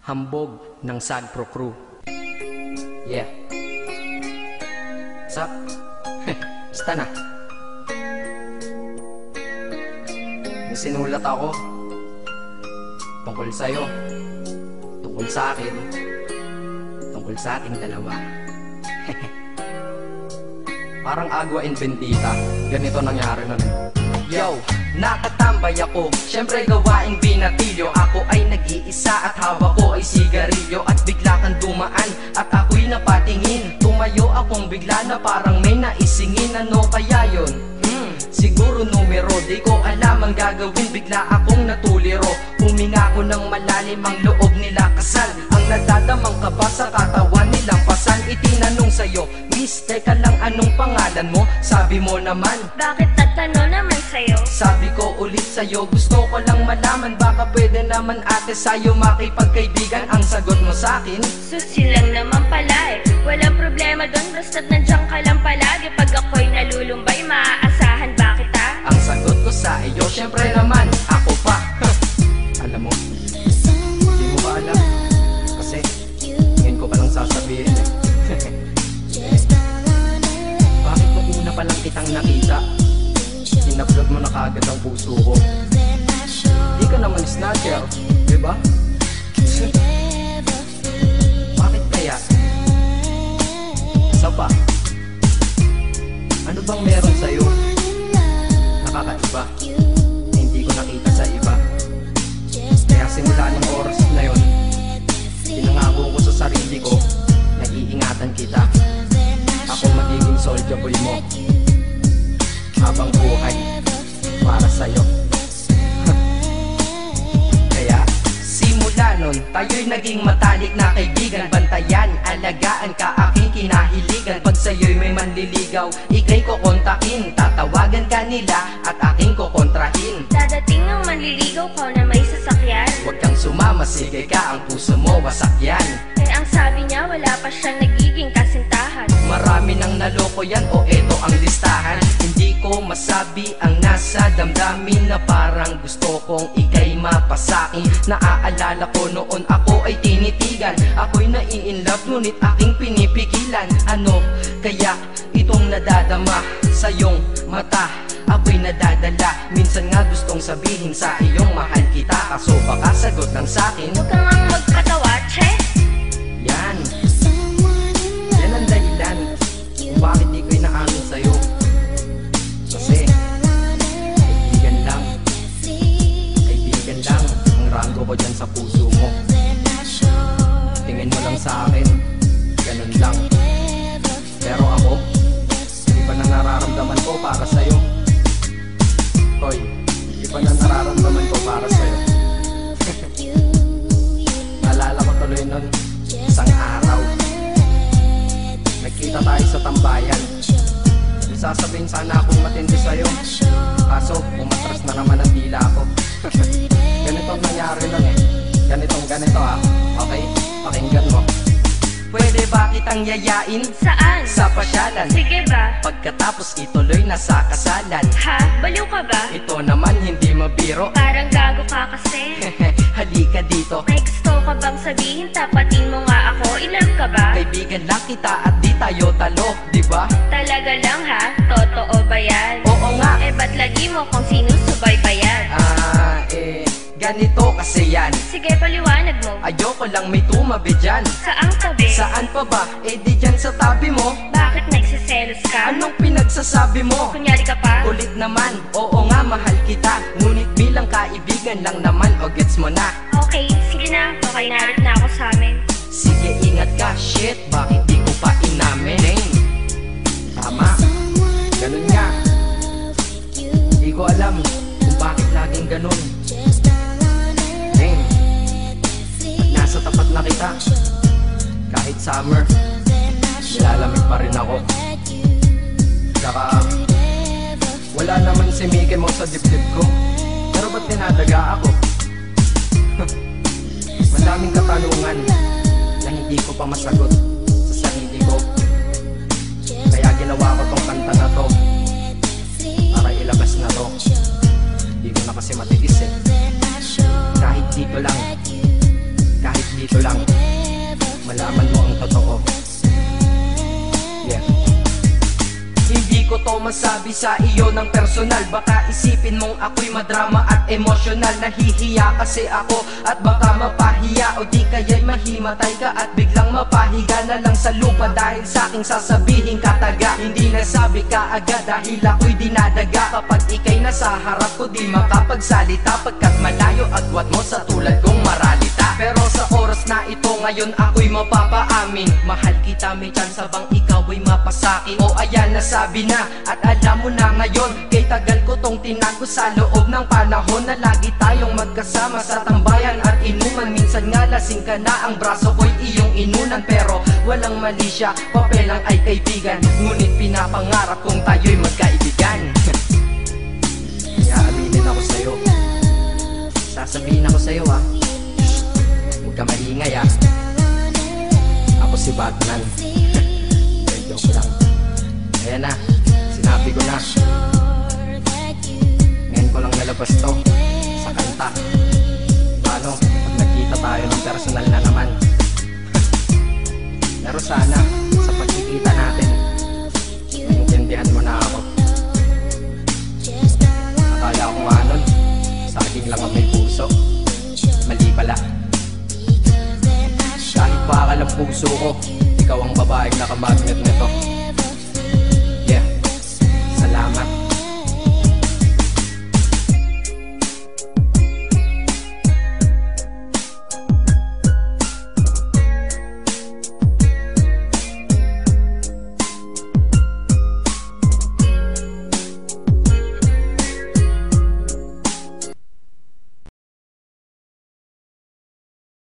Hambog ng Sagpro Crew. Yeah. What's up? Basta na. May sinulat ako tungkol sa'yo, tungkol sa akin, tungkol sa ating dalawa. Parang agwa and bendita. Ganito nangyari nun. Yo, nakatambay ako, syempre gawaing binatilyo. Ako ay nag-iisa at hawak ko ay sigarilyo. At bigla kang dumaan at ako'y napatingin. Tumayo akong bigla na parang may naisingin. Ano kaya yun? Siguro numero, di ko alam ang gagawin. Bigla akong natuliro. Huminga ko ng malalim, ang loob nila kasal. Ang nadadamang kaba sa katawan nilang pasan. Itinanong sa'yo, Miss, teka lang, anong pangalan mo? Sabi mo naman, bakit tatanong naman sa'yo? Sabi ko ulit sa'yo, gusto ko lang malaman. Baka pwede naman ate sa'yo makipagkaibigan. Ang sagot mo sa'kin, Susi lang naman pala eh. Walang problema doon, basta't nandiyan ka lang palagi. Pag ako'y nalulumbay, maaasahan ba kita? ang sagot ko sa iyo, syempre naman, ako pa. Alam mo, hindi mo ba alam? Kasi, ngayon ko palang sasabihin eh. Bakit mo una palang kitang nakita? Inablog mo na kaagad ang puso ko. Di ka naman snatcher, diba? Bakit kaya? Isa pa, ano bang meron sa'yo? Nakakaiba, na hindi ko nakita sa iba. Kaya simula ng oras na yun, pinangako ko sa sarili ko na iingatan kita. Ako magiging soldier boy mo habang buhay para sa'yo. Kaya simula nun, tayo'y naging matalik na kaibigan. Bantayan, alagaan ka aking kinahiligan. Pag sa'yo'y may manliligaw, ika'y kukontakin. Tatawagan ka nila at aking kukontrahin. Dadating ng manliligaw ko na may sasakyan. Huwag kang sumama, sige ka, ang puso mo wasak yan. Eh ang sabi niya, wala pa siyang nagiging kasintahan. Marami nang naloko yan, o eto ang listahan. Hindi ko masabi ang nasa damdamin, na parang gusto kong ika'y mapasakin. Naaalala ko noon ako ay tinitigan. Ako'y nai-inlove ngunit aking pinipigilan. Ano kaya itong nadadama sa iyong mata? Ako'y nadadala, minsan nga gustong sabihin sa iyong mahal kita. Kaso baka sagot lang sa'kin, Huwag kang ang magpatawa, che. yan ang dahilan kung bakit di ko'y naamin sa'yo. Kasi kaibigan lang ang rango ko dyan sa puso mo. Tingin mo lang sa akin, ganun lang. Pero ako, iba na nararamdaman ko para sa'yo. Hoy, iba na nararamdaman ko para sa'yo. Naalala ko tuloy nun, isang araw nagkita tayo sa tambayan. Sasabihin sana akong matindi sa'yo, kaso umatras na naman ang dila ko. Ganito nangyari lang eh. Ganito ha. Okay? Pakinggan mo. Pwede ba kitang yayain Saan? sa pasyalan? Sige ba? Pagkatapos ituloy na sa kasalan. Ha? Baliw ka ba? Ito naman hindi mabiro. Parang gago ka kasi. Halika dito. May gusto ka bang sabihin? Tapatin mo nga ako. I-love ka ba? Kaibigan lang kita at di tayo talo, di ba? Talaga lang ha? Totoo ba yan? Oo nga. Eh ba't lagi mo kung sinusubaybayan? Ganito kasi yan. Sige, paliwanag mo. Ayoko lang may tumabi dyan. Saang tabi? Saan pa ba? Eh di dyan sa tabi mo. Bakit nagsiselos ka? Anong pinagsasabi mo? Kunyari ka pa? Ulit naman, oo nga mahal kita. Ngunit bilang kaibigan lang naman, o gets mo na. Okay, sige na. Okay, narit na ako sa amin. Sige ingat ka, shit, bakit di ko pa inamin? Tama, ganun nga. Di ko alam kung bakit laging ganun. Nasa tapat na kita, kahit summer, nilalamig pa rin ako. Saka wala naman si Mickey mo sa dibdib ko, pero ba't dinadaga ako? Madaming katanungan na hindi ko pa masagot sa sarili ko. Kaya ginawa ko tong kanta na to para ilabas na to. Di ko na kasi matiis eh. Kahit dito lang, kahit dito Gusto lang malaman mo ang totoo. Yeah. Hindi ko to masabi sa iyo ng personal. Baka isipin mong ako'y madrama at emosyonal. Nahihiya kasi ako at baka mapahiya, o di kaya'y mahimatay ka at biglang mapahiga na lang sa lupa dahil sa aking sasabihin kataga. Hindi nasabi ka agad dahil ako'y dinadaga. Kapag ika'y nasa harap ko di makapagsalita, pagkat malayo agwat mo sa tulad kong maralita. Pero sa oras na ito ngayon ako'y mapapaamin, mahal kita, may tsansa bang ikaw ay mapasakin? O ayan, nasabi na at alam mo na ngayon. Kay tagal ko tong tinago sa loob ng panahon na lagi tayong magkasama sa tambayan at inuman. Minsan nga lasing ka na, ang braso ko'y iyong inunan. Pero walang mali siya, papel lang ay kaibigan. Ngunit pinapangarap kong tayo'y magkaibigan. Kaya aminin ako sa'yo, sasabihin ako sa'yo ha, huwag ka maingay ha. Ako si Batman. Joke lang. Ayan na, sinabi ko na. Ngayon ko lang nalabas to sa kanta. Paano pag nagkita tayo ng personal na naman? Pero sana sa pagkikita natin maintindihan mo na ako. Akala ko nga nun saging lang ang may puso. Mali pala. Kahit bakal ang puso ko, ikaw ang babaeng nakamagnet nito.